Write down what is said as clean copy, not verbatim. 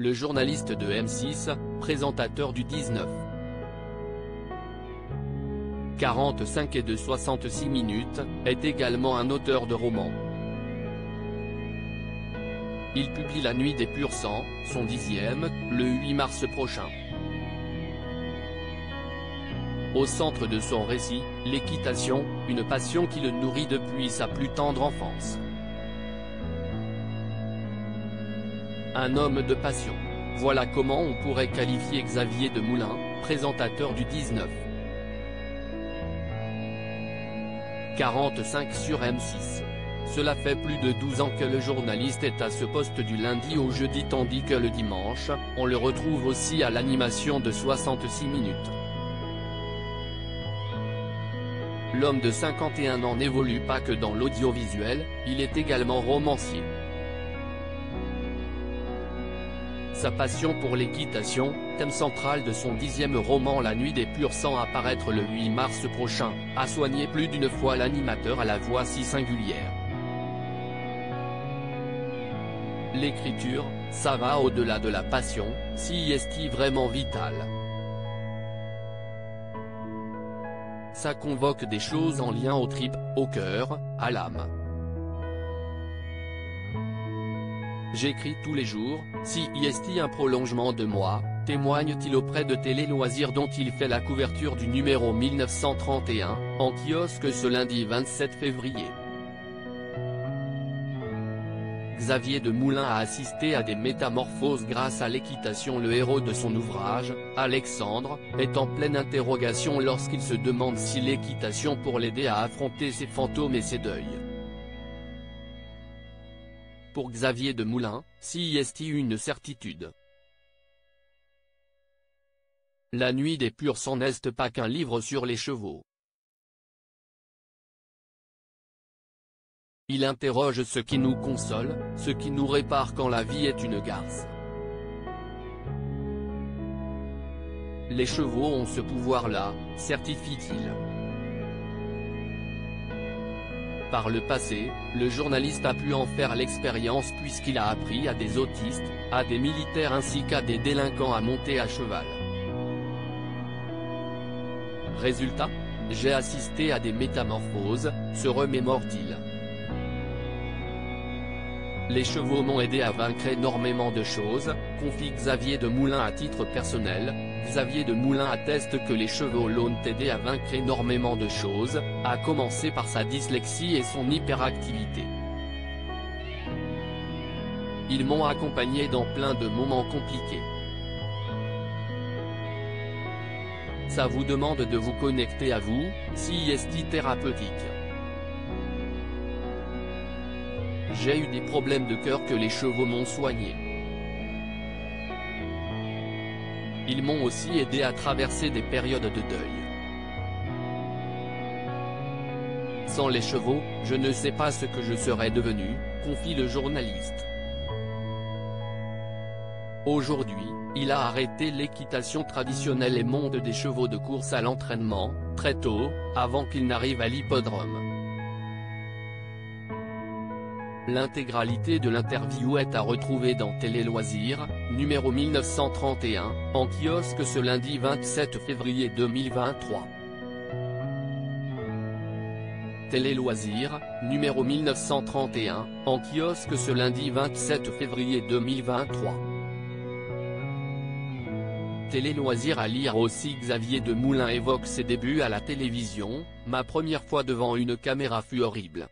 le journaliste de M6, présentateur du 19. 45 et de 66 minutes, est également un auteur de romans. Il publie La Nuit des Purs Sangs, son 10e, le 8 mars prochain. Au centre de son récit, l'équitation, une passion qui le nourrit depuis sa plus tendre enfance. Un homme de passion. Voilà comment on pourrait qualifier Xavier de Moulin, présentateur du 19. 45 sur M6. Cela fait plus de 12 ans que le journaliste est à ce poste du lundi au jeudi tandis que le dimanche, on le retrouve aussi à l'animation de 66 minutes. L'homme de 51 ans n'évolue pas que dans l'audiovisuel, il est également romancier. Sa passion pour l'équitation, thème central de son 10e roman La Nuit des Purs Sangs à paraître le 8 mars prochain, a soigné plus d'une fois l'animateur à la voix si singulière. L'écriture, ça va au-delà de la passion, si est-il vraiment vital. Ça convoque des choses en lien aux tripes, au cœur, à l'âme. J'écris tous les jours, si est un prolongement de moi, témoigne-t-il auprès de Télé Loisirs dont il fait la couverture du numéro 1931, en kiosque ce lundi 27 février. Xavier de Moulin a assisté à des métamorphoses grâce à l'équitation. Le héros de son ouvrage, Alexandre, est en pleine interrogation lorsqu'il se demande si l'équitation pour l'aider à affronter ses fantômes et ses deuils. Pour Xavier de Moulin, si est une certitude. La Nuit des Purs Sangs n'est pas qu'un livre sur les chevaux. Il interroge ce qui nous console, ce qui nous répare quand la vie est une garce. Les chevaux ont ce pouvoir-là, certifie-t-il. Par le passé, le journaliste a pu en faire l'expérience puisqu'il a appris à des autistes, à des militaires ainsi qu'à des délinquants à monter à cheval. Résultat, j'ai assisté à des métamorphoses, se remémore-t-il. Les chevaux m'ont aidé à vaincre énormément de choses, confie Xavier de Moulin à titre personnel. Xavier de Moulin atteste que les chevaux l'ont aidé à vaincre énormément de choses, à commencer par sa dyslexie et son hyperactivité. Ils m'ont accompagné dans plein de moments compliqués. Ça vous demande de vous connecter à vous, si est thérapeutique. J'ai eu des problèmes de cœur que les chevaux m'ont soigné. Ils m'ont aussi aidé à traverser des périodes de deuil. Sans les chevaux, je ne sais pas ce que je serais devenu, confie le journaliste. Aujourd'hui, il a arrêté l'équitation traditionnelle et monte des chevaux de course à l'entraînement, très tôt, avant qu'il n'arrive à l'hippodrome. L'intégralité de l'interview est à retrouver dans Télé Loisirs, numéro 1931, en kiosque ce lundi 27 février 2023. Télé Loisirs, numéro 1931, en kiosque ce lundi 27 février 2023. Télé Loisirs à lire aussi. Xavier de Moulin évoque ses débuts à la télévision, ma première fois devant une caméra fut horrible.